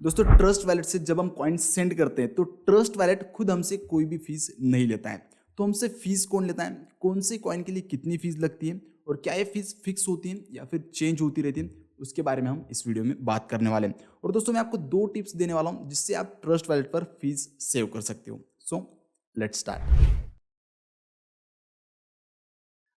दोस्तों trust wallet से जब हम कॉइन सेंड करते हैं तो ट्रस्ट वैलेट खुद हमसे कोई भी फीस नहीं लेता है। तो हमसे फीस कौन लेता है, कौन से कॉइन के लिए कितनी फीस लगती है और क्या ये फीस फिक्स होती है या फिर चेंज होती रहती है, उसके बारे में हम इस वीडियो में बात करने वाले हैं। और दोस्तों मैं आपको दो टिप्स देने वाला हूं जिससे आप ट्रस्ट वैलेट पर फीस सेव कर सकते हो। So let's start.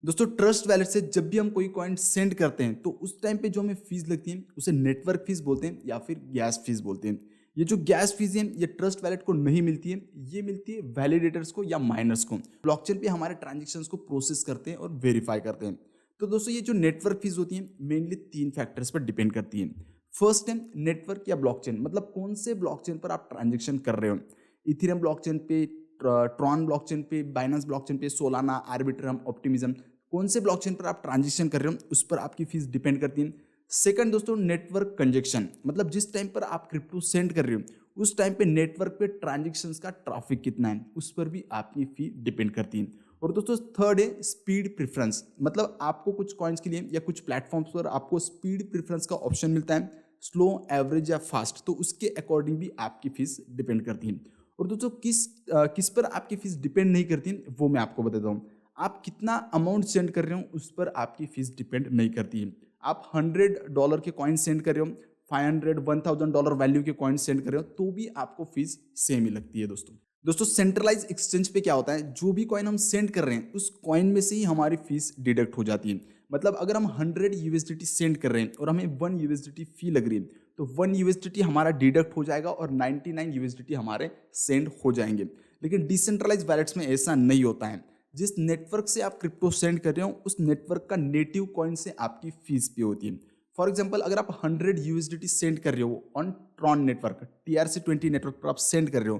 दोस्तों ट्रस्ट वैलेट से जब भी हम कोई कॉइन सेंड करते हैं तो उस टाइम पे जो हमें फीस लगती है उसे नेटवर्क फीस बोलते हैं या फिर गैस फीस बोलते हैं। ये जो गैस फीस है ये ट्रस्ट वैलेट को नहीं मिलती है, ये मिलती है वैलिडेटर्स को या माइनर्स को। ब्लॉकचेन पे हमारे ट्रांजेक्शन्स को प्रोसेस करते हैं और वेरीफाई करते हैं। तो दोस्तों ये जो नेटवर्क फीस होती है मेनली तीन फैक्टर्स पर डिपेंड करती है। फर्स्ट है नेटवर्क या ब्लॉकचेन, मतलब कौन से ब्लॉकचेन पर आप ट्रांजेक्शन कर रहे हो। इथेरियम ब्लॉकचेन पे, ट्रॉन ब्लॉकचेन पे, बाइनेंस ब्लॉकचेन पे, सोलाना, आर्बिट्रम, ऑप्टिमिज्म, कौन से ब्लॉकचेन पर आप ट्रांजेक्शन कर रहे हो उस पर आपकी फीस डिपेंड करती है। सेकंड दोस्तों नेटवर्क कंजेक्शन, मतलब जिस टाइम पर आप क्रिप्टो सेंड कर रहे हो उस टाइम पे नेटवर्क पे ट्रांजेक्शन्स का ट्रैफिक कितना है उस पर भी आपकी फी डिपेंड करती है। और दोस्तों थर्ड है स्पीड प्रेफरेंस, मतलब आपको कुछ कॉइन्स के लिए या कुछ प्लेटफॉर्म्स पर आपको स्पीड प्रेफरेंस का ऑप्शन मिलता है, स्लो, एवरेज या फास्ट, तो उसके अकॉर्डिंग भी आपकी फीस डिपेंड करती है। और दोस्तों किस पर आपकी फीस डिपेंड नहीं करती वो मैं आपको बताता हूँ। आप कितना अमाउंट सेंड कर रहे हो उस पर आपकी फीस डिपेंड नहीं करती है। आप $100 के कॉइन सेंड कर रहे हो, 500 $1000 वैल्यू के कॉइन सेंड कर रहे हो तो भी आपको फीस सेम ही लगती है। दोस्तों सेंट्रलाइज एक्सचेंज पे क्या होता है, जो भी कॉइन हम सेंड कर रहे हैं उस कॉइन में से ही हमारी फीस डिडक्ट हो जाती है। मतलब अगर हम 100 यूएसडीटी सेंड कर रहे हैं और हमें 1 यूएसडीटी फी लग रही है तो 1 यूएसडीटी हमारा डिडक्ट हो जाएगा और 99 यूएसडीटी हमारे सेंड हो जाएंगे। लेकिन डिसेंट्रलाइज वैलेट्स में ऐसा नहीं होता है। जिस नेटवर्क से आप क्रिप्टो सेंड कर रहे हो उस नेटवर्क का नेटिव कॉइन से आपकी फीस पे होती है। फॉर एग्जांपल अगर आप 100 यूएसडीटी सेंड कर रहे हो on Tron network, TRC20 network पर आप सेंड कर रहे हो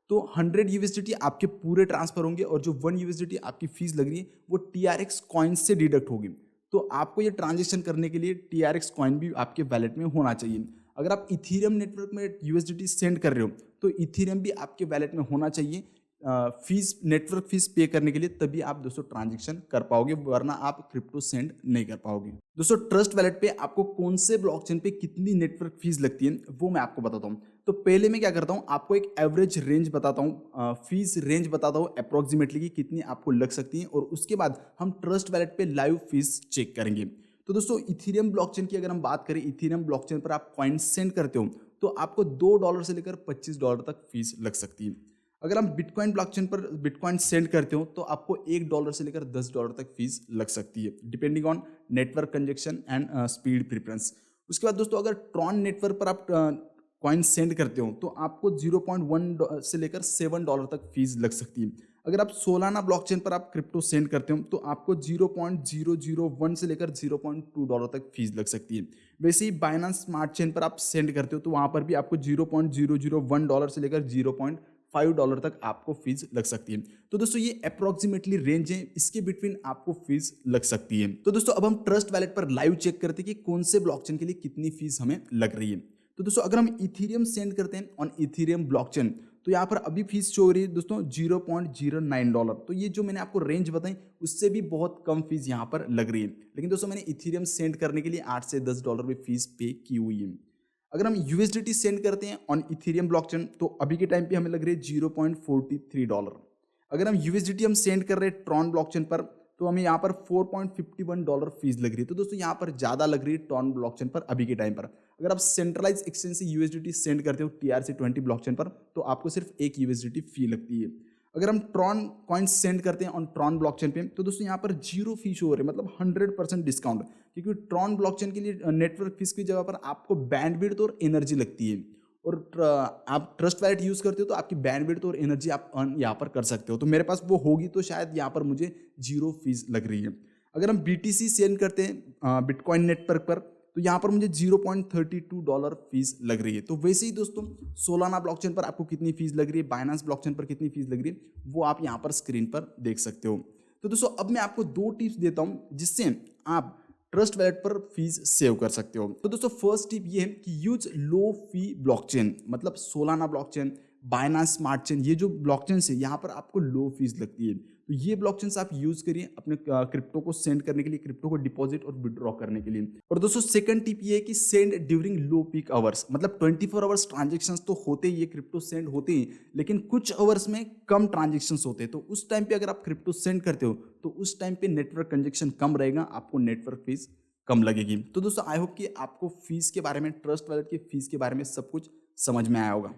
तो 100 यूएसडीटी आपके पूरे ट्रांसफर होंगे और जो 1 यूएसडीटी आपकी फीस लग रही है वो TRX कॉइन से डिडक्ट होगी। तो आपको ये ट्रांजेक्शन करने के लिए TRX कॉइन भी आपके वैलेट में होना चाहिए। अगर आप इथीरियम नेटवर्क में यूएसडीटी सेंड कर रहे हो तो इथीरियम भी आपके वैलेट में होना चाहिए फीस, नेटवर्क फीस पे करने के लिए, तभी आप दोस्तों ट्रांजेक्शन कर पाओगे, वरना आप क्रिप्टो सेंड नहीं कर पाओगे। दोस्तों ट्रस्ट वैलेट पे आपको कौन से ब्लॉकचेन पे कितनी नेटवर्क फीस लगती है वो मैं आपको बताता हूँ। तो पहले मैं क्या करता हूँ, आपको एक एवरेज रेंज बताता हूँ, फीस रेंज बताता हूँ अप्रोक्सीमेटली कि कितनी आपको लग सकती है, और उसके बाद हम ट्रस्ट वैलेट पे लाइव फीस चेक करेंगे। तो दोस्तों इथेरियम ब्लॉकचेन की अगर हम बात करें, इथेरियम ब्लॉकचेन पर आप कॉइन सेंड करते हो तो आपको $2 से लेकर $25 तक फीस लग सकती है। अगर हम बिटकॉइन ब्लॉकचेन पर बिटकॉइन सेंड करते हो तो आपको $1 से लेकर $10 तक फीस लग सकती है, depending on network conjunction and speed preference. उसके बाद दोस्तों अगर ट्रॉन नेटवर्क पर आप कॉइन सेंड करते हो तो आपको 0.1 से लेकर $7 तक फीस लग सकती है। अगर आप सोलाना ब्लॉकचेन पर आप क्रिप्टो सेंड करते हो तो आपको 0.001 से लेकर $0.2 तक फीस लग सकती है। वैसे ही बाइनेंस स्मार्ट चेन पर आप सेंड करते हो तो वहाँ पर भी आपको $0.001 से लेकर $0.5 तक आपको फीस लग सकती है। तो दोस्तों ये अप्रोक्सीमेटली रेंज है, इसके बिटवीन आपको फीस लग सकती है। तो दोस्तों अब हम ट्रस्ट वैलेट पर लाइव चेक करते हैं कि कौन से ब्लॉकचेन के लिए कितनी फीस हमें लग रही है। तो दोस्तों अगर हम इथेरियम सेंड करते हैं ऑन इथेरियम ब्लॉकचेन तो यहाँ पर अभी फीस शो हो रही है दोस्तों $0.09। तो ये जो मैंने आपको रेंज बताई उससे भी बहुत कम फीस यहाँ पर लग रही है। लेकिन दोस्तों मैंने इथेरियम सेंड करने के लिए $8 से $10 भी फीस पे की हुई है। अगर हम यूएसडीटी सेंड करते हैं ऑन इथेरियम ब्लॉकचेन तो अभी के टाइम पे हमें लग रही है $0.43। अगर हम यूएसडीटी हम सेंड कर रहे हैं ट्रॉन ब्लॉकचेन पर तो हमें यहाँ पर $4.51 फीस लग रही है। तो दोस्तों यहाँ पर ज़्यादा लग रही है ट्रॉन ब्लॉकचेन पर अभी के टाइम पर। अगर आप सेंट्रलाइज एक्सचेंज से यूएसडीटी सेंड करते हो TRC20 ब्लॉकचेन पर तो आपको सिर्फ एक यूएसडीटी फी लगती है। अगर हम ट्रॉन कॉइन्स सेंड करते हैं ऑन ट्रॉन ब्लॉकचेन पे तो दोस्तों यहाँ पर 0 फी शो हो रही है, मतलब 100% डिस्काउंट, क्योंकि ट्रॉन ब्लॉकचेन के लिए नेटवर्क फीस की जगह पर आपको बैंडविड्थ और एनर्जी लगती है। और आप ट्रस्ट वैलेट यूज़ करते हो तो आपकी बैंडविड्थ और एनर्जी आप अर्न यहाँ पर कर सकते हो। तो मेरे पास वो होगी तो शायद यहाँ पर मुझे 0 फीस लग रही है। अगर हम BTC सेंड करते हैं बिटकॉइन नेटवर्क पर तो यहाँ पर मुझे $0.32 फीस लग रही है। तो वैसे ही दोस्तों सोलाना ब्लॉकचेन पर आपको कितनी फीस लग रही है, बाइनेंस ब्लॉकचेन पर कितनी फीस लग रही है, वो आप यहाँ पर स्क्रीन पर देख सकते हो। तो दोस्तों अब मैं आपको दो टिप्स देता हूँ जिससे आप ट्रस्ट वैलेट पर फीस सेव कर सकते हो। तो दोस्तों फर्स्ट टिप ये है कि यूज लो फी ब्लॉकचेन, मतलब Solana blockchain, Binance smart chain, ये जो ब्लॉकचेन है यहाँ पर आपको लो फीस लगती है। तो ये ब्लॉकचेन्स आप यूज करिए अपने क्रिप्टो को सेंड करने के लिए, क्रिप्टो को डिपॉजिट और विड्रॉ करने के लिए। और दोस्तों सेकंड टिप ये है कि सेंड ड्यूरिंग लो पीक आवर्स, मतलब 24 आवर्स ट्रांजेक्शंस तो होते ही, ये क्रिप्टो सेंड होते ही, लेकिन कुछ आवर्स में कम ट्रांजेक्शंस होते हैं। तो उस टाइम पे अगर आप क्रिप्टो सेंड करते हो तो उस टाइम पे नेटवर्क कंजेक्शन कम रहेगा, आपको नेटवर्क फीस कम लगेगी। तो दोस्तों आई होप कि आपको फीस के बारे में, ट्रस्ट वॉलेट की फीस के बारे में सब कुछ समझ में आया होगा।